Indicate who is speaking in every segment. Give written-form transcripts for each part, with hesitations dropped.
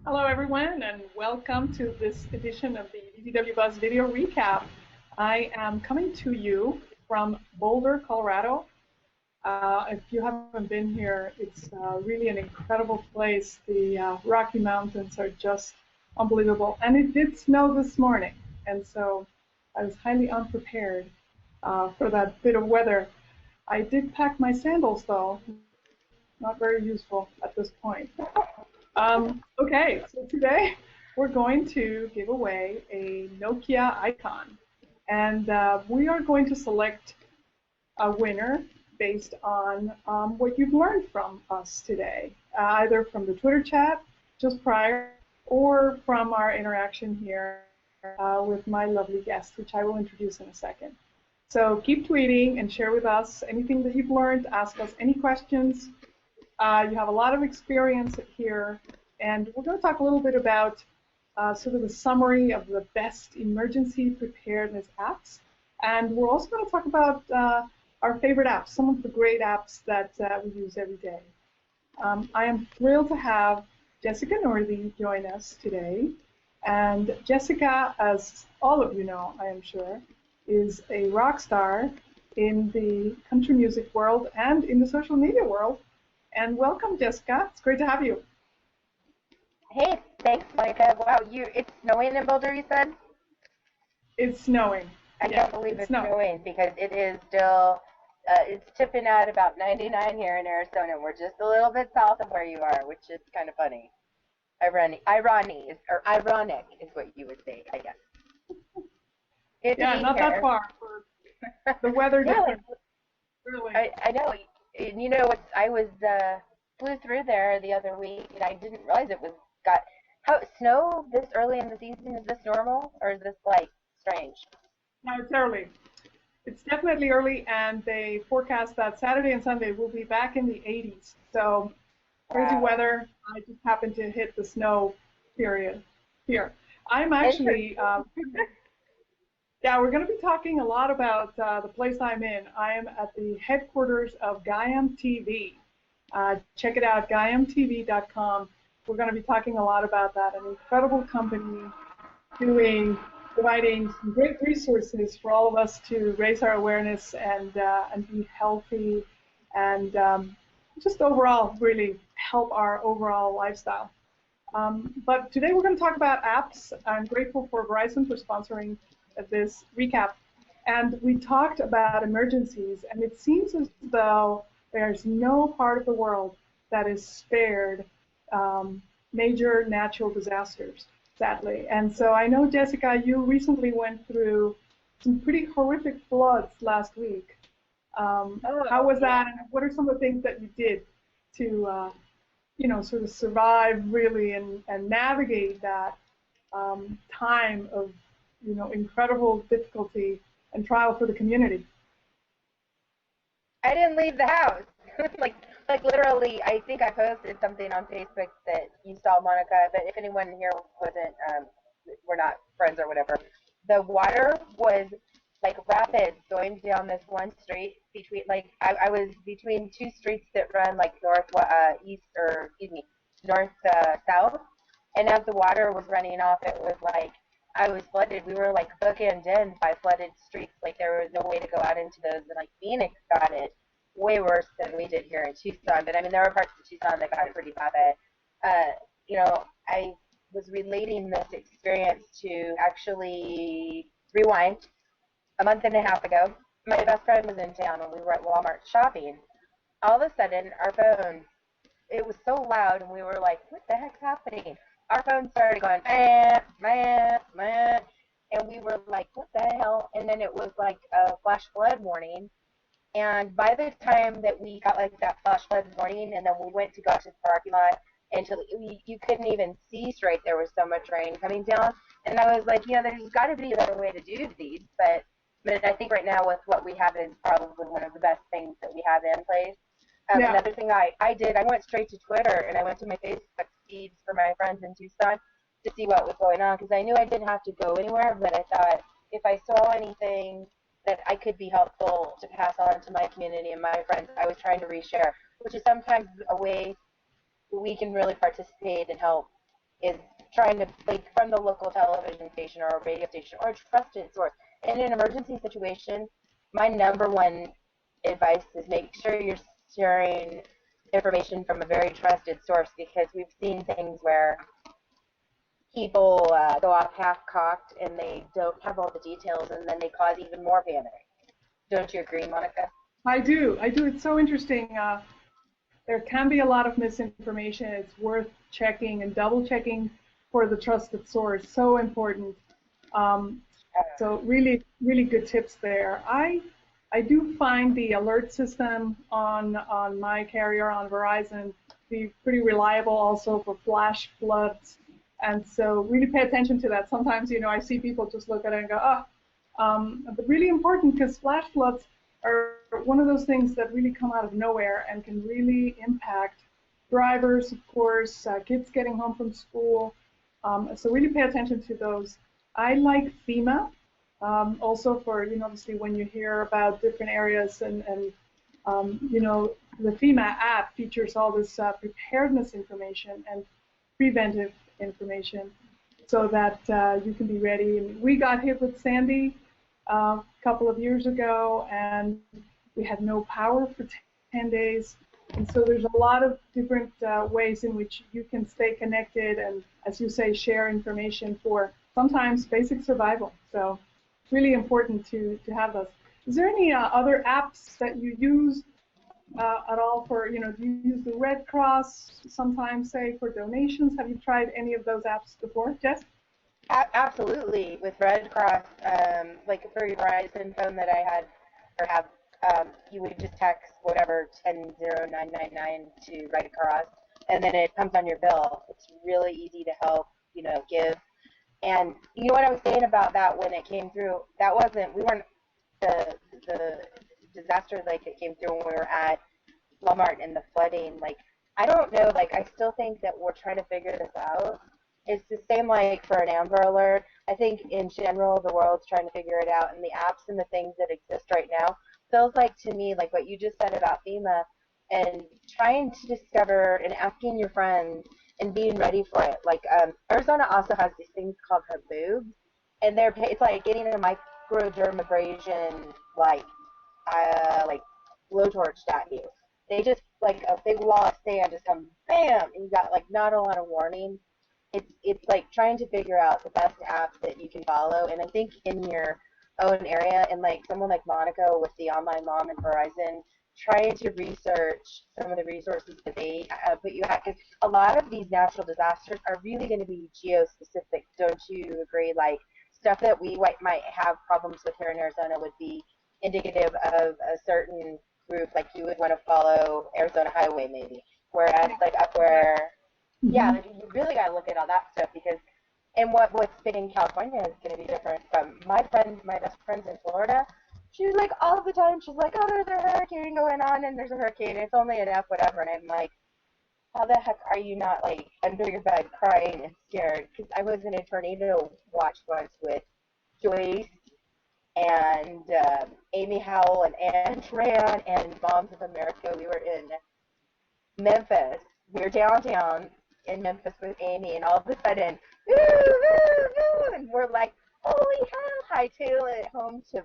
Speaker 1: Hello, everyone, and welcome to this edition of the VZWBuzz video recap. I am coming to you from Boulder, Colorado. If you haven't been here, it's really an incredible place. The Rocky Mountains are just unbelievable. And it did snow this morning, and so I was highly unprepared for that bit of weather. I did pack my sandals, though, not very useful at this point. Okay, so today we're going to give away a Nokia icon. And we are going to select a winner based on what you've learned from us today, either from the Twitter chat just prior or from our interaction here with my lovely guest, which I will introduce in a second. So keep tweeting and share with us anything that you've learned. Ask us any questions. You have a lot of experience here, and we're going to talk a little bit about sort of the summary of the best emergency preparedness apps. And we're also going to talk about our favorite apps, some of the great apps that we use every day. I am thrilled to have Jessica Northey join us today. And Jessica, as all of you know, I am sure, is a rock star in the country music world and in the social media world. And welcome, Jessica. It's great to have you.
Speaker 2: Hey, thanks, Monica. Wow, it's snowing in Boulder, you said?
Speaker 1: It's snowing.
Speaker 2: I
Speaker 1: Yeah,
Speaker 2: can't believe it's
Speaker 1: snowing
Speaker 2: snowing because it is still, it's tipping at about 99 here in Arizona. We're just a little bit south of where you are, which is kind of funny. Ironic is what you would say, I guess. Good to
Speaker 1: Yeah,
Speaker 2: be
Speaker 1: not
Speaker 2: here.
Speaker 1: that far for the weather
Speaker 2: Yeah,
Speaker 1: difference. Really.
Speaker 2: I know. You know, I was flew through there the other week, and I didn't realize it was got how snow this early in the season. Is this normal or is this like strange?
Speaker 1: No, it's early. It's definitely early, and they forecast that Saturday and Sunday will be back in the 80s. So crazy
Speaker 2: Wow.
Speaker 1: weather. I just happened to hit the snow period here. I'm
Speaker 2: Inter-
Speaker 1: actually, yeah, we're going to be talking a lot about the place I'm in. I am at the headquarters of Gaiam TV. Check it out, gaiamtv.com. We're going to be talking a lot about that, an incredible company providing some great resources for all of us to raise our awareness and be healthy and just overall really help our overall lifestyle. But today we're going to talk about apps. I'm grateful for Verizon for sponsoring this recap. And we talked about emergencies, and it seems as though there's no part of the world that is spared major natural disasters, sadly. And so I know, Jessica, you recently went through some pretty horrific floods last week. How
Speaker 2: oh
Speaker 1: was
Speaker 2: yeah.
Speaker 1: that, and what are some of the things that you did to sort of survive really and navigate that time of, incredible difficulty and trial for the community?
Speaker 2: I didn't leave the house. like like literally, I think I posted something on Facebook that you saw, Monica. But if anyone here wasn't, we're not friends or whatever. The water was like rapids going down this one street between I was between two streets that run like north east or excuse me north south, and as the water was running off, it was like I was flooded. We were like bookended in by flooded streets. Like there was no way to go out into those. And like Phoenix got it way worse than we did here in Tucson. But I mean, there were parts of Tucson that got it pretty bad. But I was relating this experience to actually rewind a month and a half ago. My best friend was in town and we were at Walmart shopping. All of a sudden, our phone, it was so loud and we were like, what the heck's happening? Our phone started going, meh, meh, and we were like, what the hell? And then it was like a flash flood warning. And by the time that we got like that flash flood warning, and then we went to go to the parking lot, until you couldn't even see straight. There was so much rain coming down, and I was like, there's got to be a better way to do these. But I think right now with what we have is probably one of the best things that we have in place.
Speaker 1: Yeah.
Speaker 2: Another thing I did, I went straight to Twitter and I went to my Facebook feeds for my friends in Tucson to see what was going on because I knew I didn't have to go anywhere, but I thought if I saw anything that I could be helpful to pass on to my community and my friends, I was trying to reshare, which is sometimes a way we can really participate and help is trying to, like, from the local television station or a radio station or a trusted source. In an emergency situation, my number one advice is make sure you're sharing information from a very trusted source, because we've seen things where people go off half-cocked and they don't have all the details, and then they cause even more panic. Don't you agree, Monica?
Speaker 1: I do. I do. It's so interesting. There can be a lot of misinformation. It's worth checking and double checking for the trusted source. So important. So really, really good tips there. I do find the alert system on my carrier on Verizon to be pretty reliable also for flash floods. And so really pay attention to that. Sometimes, I see people just look at it and go, but really important, because flash floods are one of those things that really come out of nowhere and can really impact drivers, of course, kids getting home from school. So really pay attention to those. I like FEMA, also for, obviously when you hear about different areas, and the FEMA app features all this preparedness information and preventive information so that you can be ready. And we got hit with Sandy a couple of years ago, and we had no power for 10 days. And so there's a lot of different ways in which you can stay connected and, as you say, share information for sometimes basic survival. So it's really important to have those. Is there any other apps that you use at all for, do you use the Red Cross sometimes, say, for donations? Have you tried any of those apps before, Jess?
Speaker 2: Absolutely. With Red Cross, like for your Verizon phone that I had or have, you would just text whatever 100999 to Red Cross, and then it comes on your bill. It's really easy to help, give. And you know what I was saying about that when it came through? We weren't the disaster like it came through when we were at Walmart and the flooding. Like, I don't know. Like, I still think that we're trying to figure this out. It's the same like for an Amber Alert. I think in general the world's trying to figure it out, and the apps and the things that exist right now feels like to me like what you just said about FEMA, and trying to discover and asking your friends and being ready for it. Like Arizona also has these things called haboobs, and it's like getting a microdermabrasion like blowtorch at you. They just like a big wall of sand just come bam, and you got like not a lot of warning. It's like trying to figure out the best app that you can follow, and I think in your own area, and like someone like Monica with the Online Mom and Verizon, trying to research some of the resources that they put you at, because a lot of these natural disasters are really going to be geo-specific. Don't you agree? Like stuff that we might have problems with here in Arizona would be indicative of a certain group, like you would want to follow Arizona Highway maybe, whereas like up where yeah, like you really got to look at all that stuff, because, and what's been in California is going to be different from my best friends in Florida. She's like, all the time, she's like, oh, there's a hurricane going on, and there's a hurricane, it's only an F, whatever, and I'm like, how the heck are you not, like, under your bed crying and scared? Because I was in a tornado watch once with Joyce and Amy Howell and Ann Tran and Moms of America. We were in Memphis. We were downtown in Memphis with Amy, and all of a sudden, woo, woo, woo, and we're like, holy hell, hightail it home to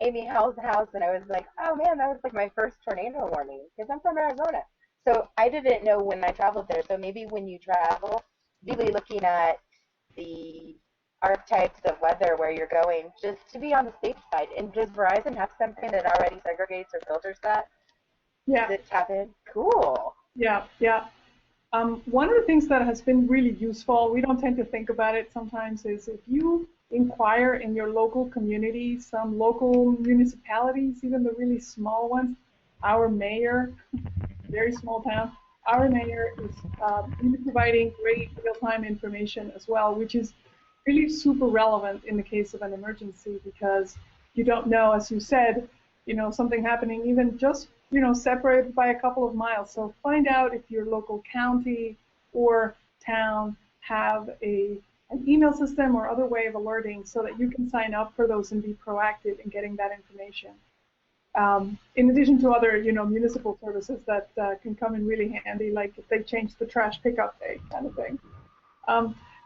Speaker 2: Amy Howell's house, and I was like, oh man, that was like my first tornado warning, because I'm from Arizona. So I didn't know when I traveled there, so maybe when you travel, really looking at the archetypes of weather where you're going, just to be on the safe side. And does Verizon have something that already segregates or filters that?
Speaker 1: Yeah.
Speaker 2: Does it tap in? Cool.
Speaker 1: Yeah, yeah. One of the things that has been really useful, we don't tend to think about it sometimes, is if you inquire in your local community, some local municipalities, even the really small ones, our mayor, very small town, our mayor is really providing great real-time information as well, which is really super relevant in the case of an emergency, because you don't know, as you said, something happening even just separated by a couple of miles. So find out if your local county or town have an email system or other way of alerting, so that you can sign up for those and be proactive in getting that information. in addition to other, municipal services that can come in really handy, like if they change the trash pickup day kind of thing.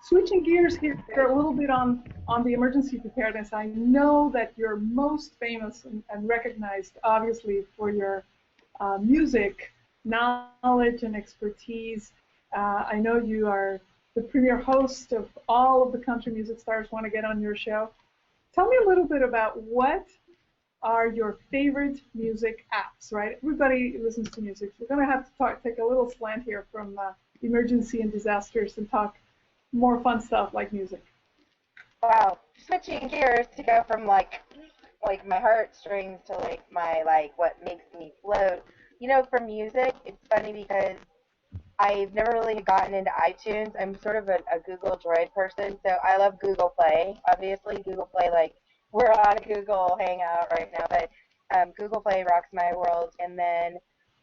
Speaker 1: Switching gears here a little bit on the emergency preparedness, I know that you're most famous and recognized, obviously, for your music knowledge and expertise. I know you are the premier host of all of the country music stars want to get on your show. Tell me a little bit about what are your favorite music apps, right? Everybody listens to music. We're going to have to take a little slant here from emergency and disasters and talk more fun stuff like music.
Speaker 2: Wow, switching gears to go from like my heartstrings to my what makes me float. For music, it's funny because I've never really gotten into iTunes. I'm sort of a Google Droid person, so I love Google Play. Obviously, Google Play, we're on a Google Hangout right now, but Google Play rocks my world. And then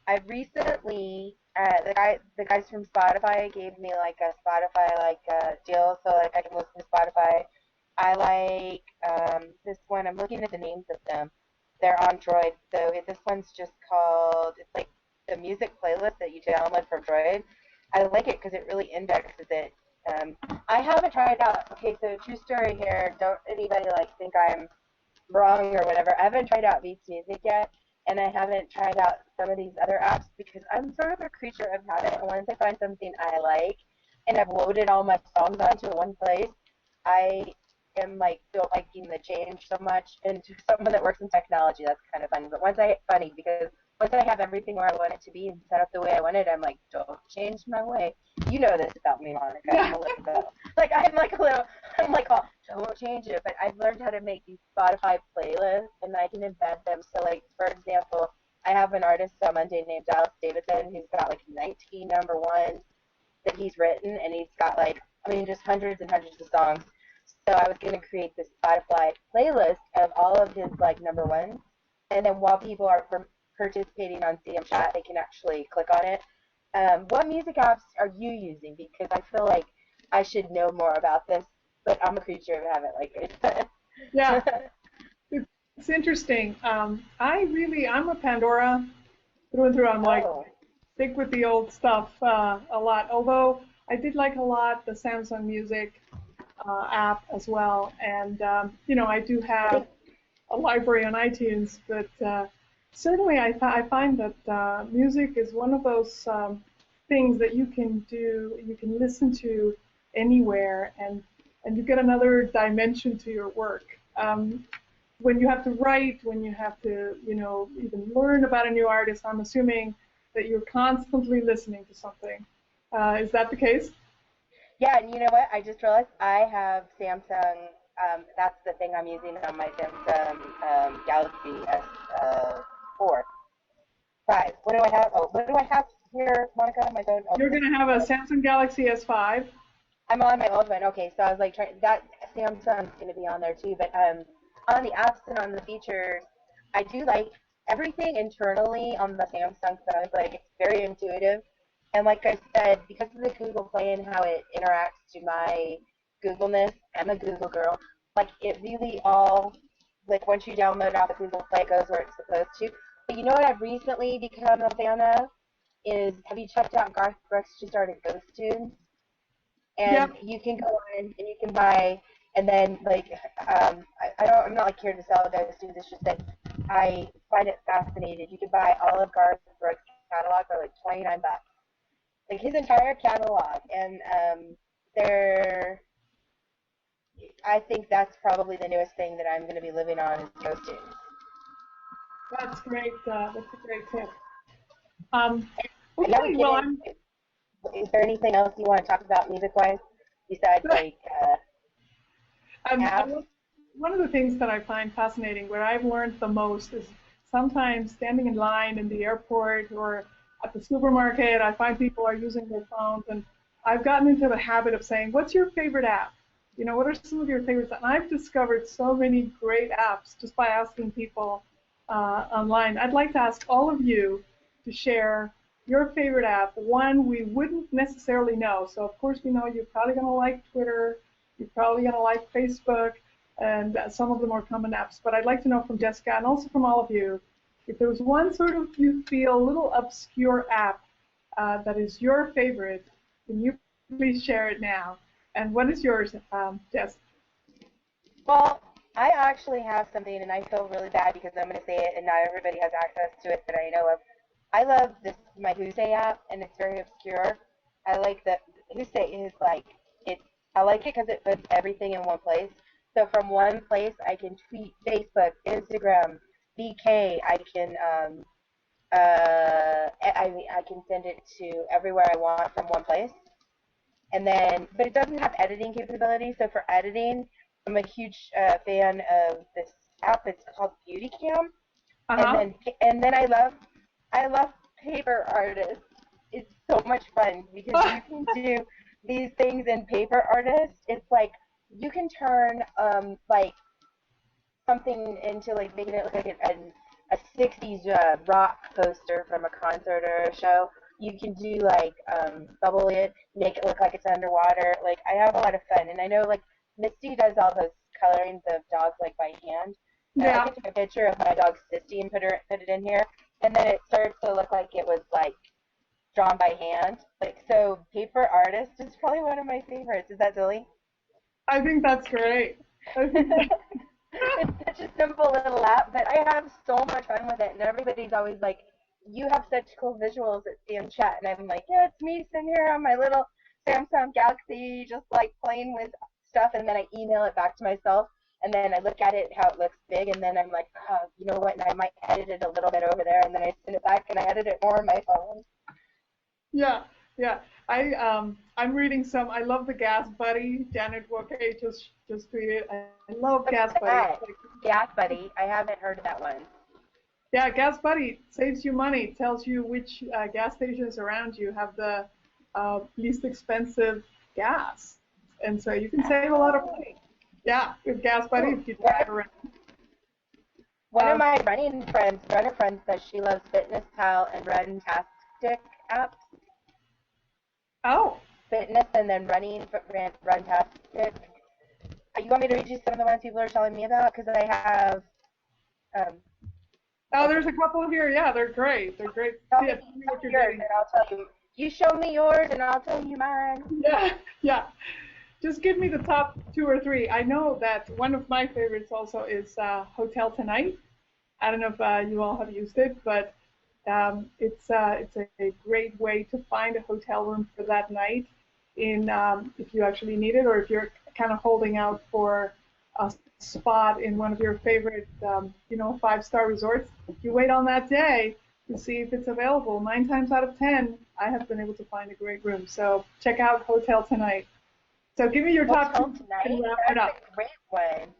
Speaker 2: I've recently, the guys from Spotify gave me a Spotify deal, so I can listen to Spotify. I like this one. I'm looking at the names of them. They're on Droid, so this one's just called. It's like the music playlist that you download from Droid. I like it because it really indexes it. I haven't tried out. Okay, so true story here. Don't anybody think I'm wrong or whatever. I haven't tried out Beats Music yet, and I haven't tried out some of these other apps because I'm sort of a creature of habit. And once I find something I like, and I've loaded all my songs onto one place, I am feel liking the change so much. And to someone that works in technology, that's kind of funny. But once I have everything where I want it to be and set up the way I want it, I'm like, don't change my way. You know this about me, Monica. I'm a little bit oh, don't change it. But I've learned how to make these Spotify playlists, and I can embed them. So, for example, I have an artist on Monday named Dallas Davidson who's got 19 number ones that he's written, and he's got just hundreds and hundreds of songs. So I was going to create this Spotify playlist of all of his number ones, and then while people are participating on CM Chat, they can actually click on it. What music apps are you using? Because I feel like I should know more about this, but I'm a creature of habit like it.
Speaker 1: Yeah, it's interesting. I'm a Pandora through and through. I'm stick with the old stuff a lot. Although I did like a lot the Samsung Music app as well, and I do have a library on iTunes, but certainly I find that music is one of those things that you can listen to anywhere, and you get another dimension to your work. When you have to write, when you have to even learn about a new artist, I'm assuming that you're constantly listening to something. Is that the case?
Speaker 2: Yeah, and you know what? I just realized I have Samsung. That's the thing I'm using on my Samsung Galaxy S4. 5. What do I have? Oh, what do I have here, Monica? On my phone. Oh.
Speaker 1: You're going to have a Samsung Galaxy S5.
Speaker 2: I'm on my old one. Okay, so I was that Samsung's going to be on there too. But on the apps and on the features, I do like everything internally on the Samsung phone. It's very intuitive. And like I said, because of the Google Play and how it interacts to my Googleness, I'm a Google girl. It really all, once you download out the Google Play, it goes where it's supposed to. But you know what I've recently become a fan of is, have you checked out Garth Brooks just started Ghost Tunes? And
Speaker 1: yep.
Speaker 2: You can go on and you can buy, and then I'm not here to sell Ghost Tunes. It's just that I find it fascinating. You can buy all of Garth Brooks' catalog for $29. His entire catalog, and I think that's probably the newest thing that I'm going to be living on is Ghost Tunes.
Speaker 1: That's great. That's a great tip.
Speaker 2: Okay, well, is there anything else you want to talk about music-wise besides apps?
Speaker 1: One of the things that I find fascinating, where I've learned the most, is sometimes standing in line in the airport or at the supermarket, I find people are using their phones, and I've gotten into the habit of saying, what's your favorite app? What are some of your favorites? And I've discovered so many great apps just by asking people online. I'd like to ask all of you to share your favorite app, one we wouldn't necessarily know. So, of course, we know you're probably going to like Twitter, you're probably going to like Facebook, and some of the more common apps. But I'd like to know from Jessica and also from all of you, if there's one sort of you feel little obscure app that is your favorite, can you please share it now? And what is yours, Jess?
Speaker 2: Well, I actually have something, and I feel really bad because I'm going to say it, and not everybody has access to it that I know of. I love this my Who's app, and it's very obscure. I like that Who's is like it. I like it because it puts everything in one place. So from one place, I can tweet Facebook, Instagram, VK. I can I can send it to everywhere I want from one place. And then, but it doesn't have editing capability. So for editing, I'm a huge fan of this app. It's called Beauty Cam.
Speaker 1: Uh-huh.
Speaker 2: And then I love paper artists. It's so much fun because you can do these things in paper artists. It's like you can turn like something into like making it look like a 60s rock poster from a concert or a show. You can do like bubble it, make it look like it's underwater. Like I have a lot of fun, and I know like Misty does all those colorings of dogs like by hand. And
Speaker 1: Yeah.
Speaker 2: I can take a picture of my dog Sissy and put it in here, and then it starts to look like it was like drawn by hand. Like so, paper artist is probably one of my favorites. Is that silly?
Speaker 1: I think that's great. I think
Speaker 2: It's such a simple little app, but I have so much fun with it, and everybody's always like, "You have such cool visuals at CM Chat," and I'm like, "Yeah, it's me sitting here on my little Samsung Galaxy, just like playing with stuff," and then I email it back to myself, and then I look at it how it looks big, and then I'm like, "Oh, you know what?" And I might edit it a little bit over there, and then I send it back, and I edit it more on my phone.
Speaker 1: Yeah, yeah. I'm reading some. I love the Gas Buddy. Janet Woke just tweeted. I love
Speaker 2: What's
Speaker 1: Gas Buddy.
Speaker 2: that? Gas Buddy. I haven't heard of that one.
Speaker 1: Yeah, Gas Buddy saves you money. Tells you which gas stations around you have the least expensive gas, and so you can save a lot of money. Yeah, with Gas Buddy if you drive around.
Speaker 2: One of my runner friends, says she loves Fitness Pal and Runtastic apps.
Speaker 1: Oh.
Speaker 2: Fitness and then Runtastic. You want me to read you some of the ones people are telling me about? Because I have.
Speaker 1: Oh, there's a couple here. Yeah, they're great. They're great.
Speaker 2: Tell
Speaker 1: See,
Speaker 2: me
Speaker 1: what you're
Speaker 2: yours,
Speaker 1: getting.
Speaker 2: and I'll tell you. You show me yours, and I'll tell you mine.
Speaker 1: Yeah, yeah. Just give me the top 2 or 3. I know that one of my favorites also is Hotel Tonight. I don't know if you all have used it, but it's a great way to find a hotel room for that night in if you actually need it, or if you're kind of holding out for a spot in one of your favorite 5-star resorts. You wait on that day to see if it's available. 9 times out of 10, I have been able to find a great room. So check out Hotel Tonight. So give me your top 2 and wrap it up.
Speaker 2: That's a great one.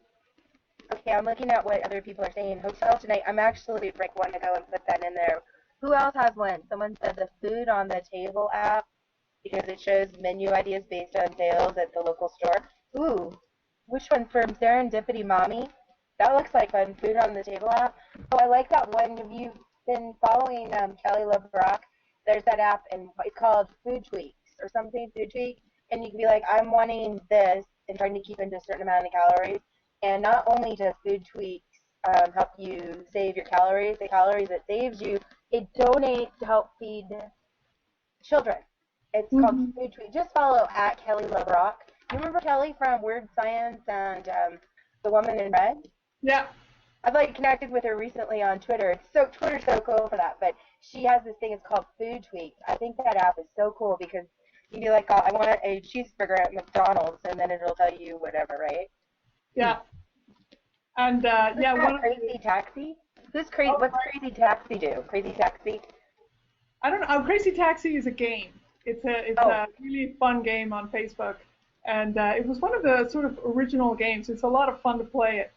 Speaker 2: Okay, I'm looking at what other people are saying. Hotel Tonight. I'm actually want to go and put that in there. Who else has one? Someone said the Food on the Table app because it shows menu ideas based on sales at the local store. Ooh, which one? From Serendipity Mommy? That looks like fun. Food on the Table app. Oh, I like that one. Have you been following Kelly LeBrock? There's that app, and it's called Food Tweaks or something. Food Tweak, and you can be like, I'm wanting this, and trying to keep into a certain amount of calories. And not only does Food Tweaks help you save your calories, the calories it saves you, it donates to help feed children. It's called Food Tweaks. Just follow at Kelly LeBrock. You remember Kelly from Weird Science and The Woman in Red?
Speaker 1: Yeah.
Speaker 2: I've like connected with her recently on Twitter. Twitter's so cool for that, but she has this thing. It's called Food Tweaks. I think that app is so cool because you'd be like, oh, I want a cheeseburger at McDonald's, and then it'll tell you whatever, right?
Speaker 1: Yeah. And one
Speaker 2: Crazy Taxi. Who's crazy? What's Crazy Taxi do? Crazy Taxi.
Speaker 1: I don't know. Crazy Taxi is a game. It's a really fun game on Facebook, and it was one of the sort of original games. It's a lot of fun to play it.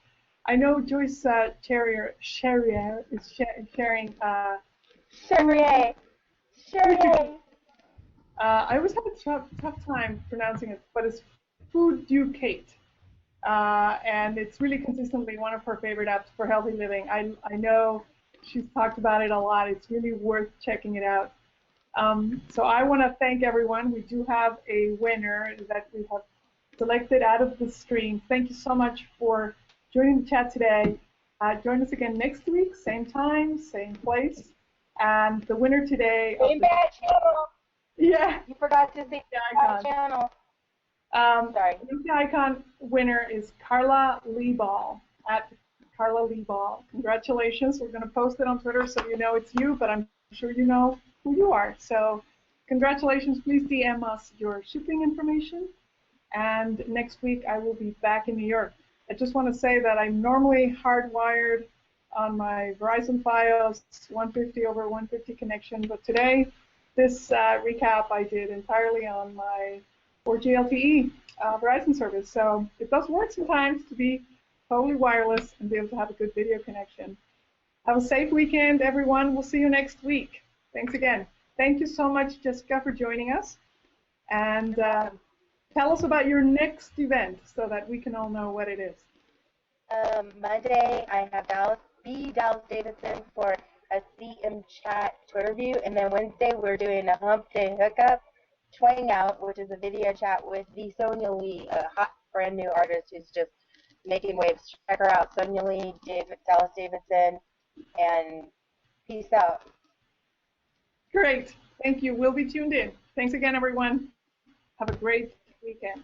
Speaker 1: I know Joyce Cherrier is sharing.
Speaker 2: Cherrier.
Speaker 1: I always have a tough time pronouncing it, but it's Food Ducate. And it's really consistently one of her favorite apps for healthy living. I know she's talked about it a lot. It's really worth checking it out. So I want to thank everyone. We do have a winner that we have selected out of the stream. Thank you so much for joining the chat today. Join us again next week, same time, same place. And the winner today
Speaker 2: Same bad channel.
Speaker 1: Yeah.
Speaker 2: You forgot to say
Speaker 1: Icon.
Speaker 2: channel.
Speaker 1: Sorry. The icon winner is Carla Leeball at Carla Leeball. Congratulations. We're going to post it on Twitter so you know it's you, but I'm sure you know who you are. So congratulations. Please DM us your shipping information. And next week I will be back in New York. I just want to say that I'm normally hardwired on my Verizon Fios 150 over 150 connection, but today this recap I did entirely on my 4G LTE Verizon service. So it does work sometimes to be totally wireless and be able to have a good video connection. Have a safe weekend, everyone. We'll see you next week. Thanks again. Thank you so much, Jessica, for joining us. And tell us about your next event so that we can all know what it is.
Speaker 2: Monday, I have Dallas Davidson for a CM Chat Twitter view, and then Wednesday we're doing a Hump Day Hookup Twang Out, which is a video chat with the Sonia Lee, a hot brand new artist who's just making waves. Check her out, Sonia Lee, Dallas Davidson, and peace out.
Speaker 1: Great. Thank you. We'll be tuned in. Thanks again, everyone. Have a great weekend.